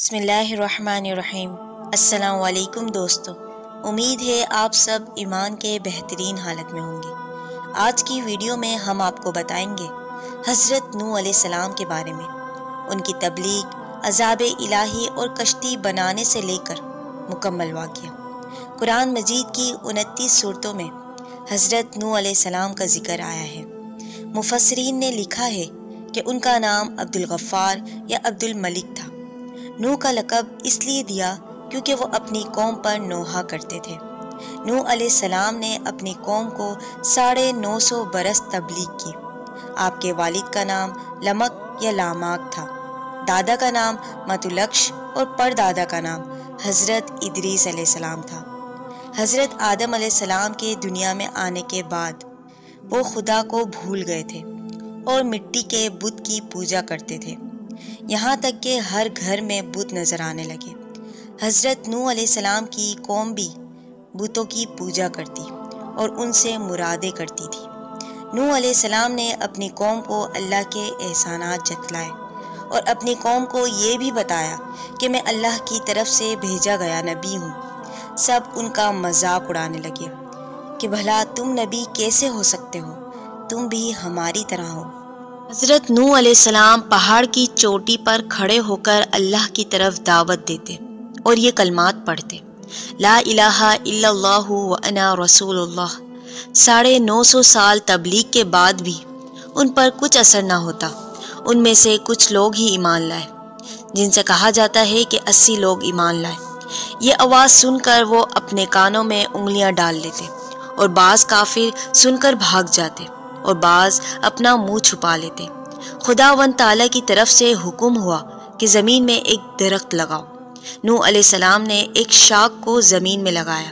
बिस्मिल्लाहिर्रहमानिर्रहीम। अस्सलाम वालेकुम दोस्तों, उम्मीद है आप सब ईमान के बेहतरीन हालत में होंगे। आज की वीडियो में हम आपको बताएंगे हज़रत नूह अलैहिस्सलाम के बारे में, उनकी तबलीग, अज़ाब इलाही और कश्ती बनाने से लेकर मुकम्मल वाक़या। कुरान मजीद की 29 सूरतों में हज़रत नूह अलैहिस्सलाम का जिक्र आया है। मुफस्सिरीन ने लिखा है कि उनका नाम अब्दुल गफ़्फ़ार या अब्दुल मलिक था। नूह का लक़ब इसलिए दिया क्योंकि वो अपनी कौम पर नोहा करते थे। नूह अलैहिस्सलाम ने अपनी कौम को 950 बरस तबलीग की। आपके वालिद का नाम लमक या लामाक था, दादा का नाम मतुलक्ष और परदादा का नाम हज़रत इदरीस अलैहिस्सलाम था। हज़रत आदम अलैहिस्सलाम के दुनिया में आने के बाद वो खुदा को भूल गए थे और मिट्टी के बुत की पूजा करते थे, यहाँ तक कि हर घर में बुत नज़र आने लगे। हज़रत नूह अलैहिस्सलाम की कौम भी बुतों की पूजा करती और उनसे मुरादें करती थी। नूह अलैहिस्सलाम ने अपनी कौम को अल्लाह के एहसानात जतलाए और अपनी कौम को ये भी बताया कि मैं अल्लाह की तरफ से भेजा गया नबी हूँ। सब उनका मजाक उड़ाने लगे कि भला तुम नबी कैसे हो सकते हो, तुम भी हमारी तरह हो। हज़रत नूह अलैहिस्सलाम पहाड़ की चोटी पर खड़े होकर अल्लाह की तरफ दावत देते और ये कलमात पढ़ते, ला इलाहा इल्लल्लाहु व अना रसूलुल्लाह। 950 साल तबलीग के बाद भी उन पर कुछ असर ना होता। उनमें से कुछ लोग ही ईमान लाए, जिनसे कहा जाता है कि 80 लोग ईमान लाए। ये आवाज़ सुनकर वो अपने कानों में उंगलियां डाल लेते और बाज़ काफिर सुनकर भाग जाते और बाज़ अपना मुंह छुपा लेते। खुदावंद ताला की तरफ से हुक्म हुआ कि ज़मीन में एक दरख्त लगाओ। नूह अलैहिस्सलाम ने एक शाख को ज़मीन में लगाया।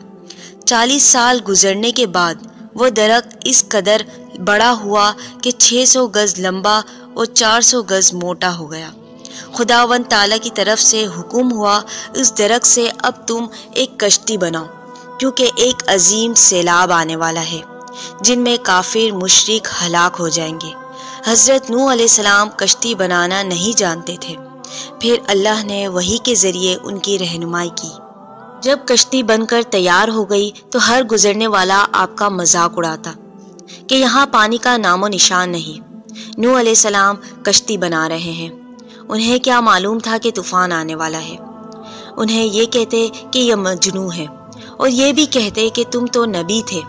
40 साल गुजरने के बाद वो दरख्त इस कदर बड़ा हुआ कि 600 गज़ लंबा और 400 गज़ मोटा हो गया। खुदावंद ताला की तरफ से हुक्म हुआ, इस दरख्त से अब तुम एक कश्ती बनाओ, क्योंकि एक अजीम सैलाब आने वाला है जिनमें काफिर मुशरिक हलाक हो जाएंगे। हज़रत नूह अलैहिस्सलाम कश्ती बनाना नहीं जानते थे। फिर अल्लाह ने वही के ज़रिए उनकी रहनुमाई की। जब कश्ती बनकर तैयार हो गई तो हर गुजरने वाला आपका मजाक उड़ाता कि यहाँ पानी का नामो निशान नहीं। नूह अलैहिस्सलाम कश्ती बना रहे हैं, उन्हें क्या मालूम था कि तूफ़ान आने वाला है। उन्हें ये कहते कि यह मजनू है और ये भी कहते कि तुम तो नबी थे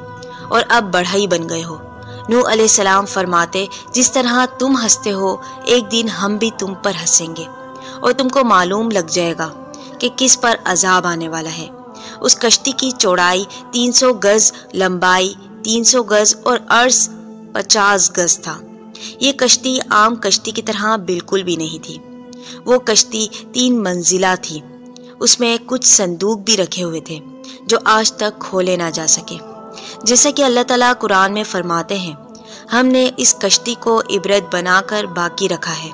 और अब बढ़ई बन गए हो। नूह अलैहिस्सलाम फरमाते, जिस तरह तुम हंसते हो एक दिन हम भी तुम पर हंसेंगे और तुमको मालूम लग जाएगा कि किस पर अजाब आने वाला है। उस कश्ती की चौड़ाई 300 गज़, लंबाई 300 गज़ और अर्ज़ 50 गज़ था। ये कश्ती आम कश्ती की तरह बिल्कुल भी नहीं थी। वो कश्ती 3 मंजिला थी। उसमें कुछ संदूक भी रखे हुए थे जो आज तक खोले ना जा सके। जैसा कि अल्लाह ताला कुरान में फरमाते हैं, हमने इस कश्ती को इबरत बनाकर बाकी रखा है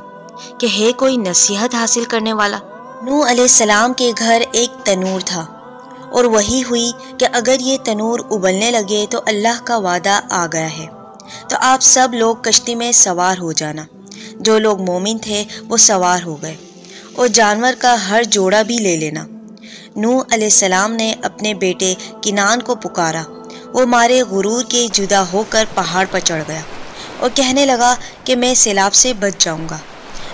कि है कोई नसीहत हासिल करने वाला। नूह अलैहिस्सलाम के घर एक तनूर था और वही हुई कि अगर ये तनूर उबलने लगे तो अल्लाह का वादा आ गया है, तो आप सब लोग कश्ती में सवार हो जाना। जो लोग मोमिन थे वो सवार हो गए और जानवर का हर जोड़ा भी ले लेना। नूह अलैहिस्सलाम ने अपने बेटे किनान को पुकारा। वो मारे गुरूर के जुदा होकर पहाड़ पर चढ़ गया और कहने लगा कि मैं सैलाब से बच जाऊंगा।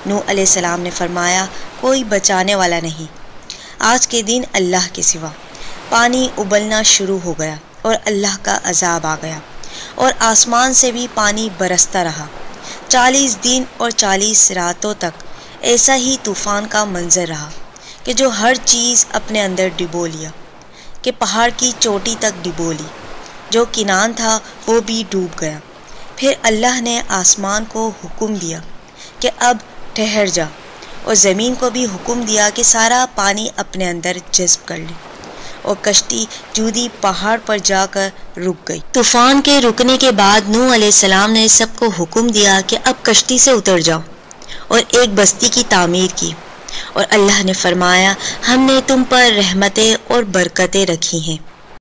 नूह अलैहिस्सलाम ने फरमाया, कोई बचाने वाला नहीं आज के दिन अल्लाह के सिवा। पानी उबलना शुरू हो गया और अल्लाह का अजाब आ गया और आसमान से भी पानी बरसता रहा। 40 दिन और 40 रातों तक ऐसा ही तूफ़ान का मंजर रहा कि जो हर चीज़ अपने अंदर डिबो लिया, कि पहाड़ की चोटी तक डिबो ली। जो किनान था वो भी डूब गया। फिर अल्लाह ने आसमान को हुक्म दिया कि अब ठहर जा, और ज़मीन को भी हुक्म दिया कि सारा पानी अपने अंदर जज़्ब कर ले, और कश्ती जूदी पहाड़ पर जाकर रुक गई। तूफ़ान के रुकने के बाद नूह अलैहिस्सलाम ने सबको हुक्म दिया कि अब कश्ती से उतर जाओ और एक बस्ती की तामीर की, और अल्लाह ने फरमाया, हमने तुम पर रहमतें और बरकतें रखी हैं।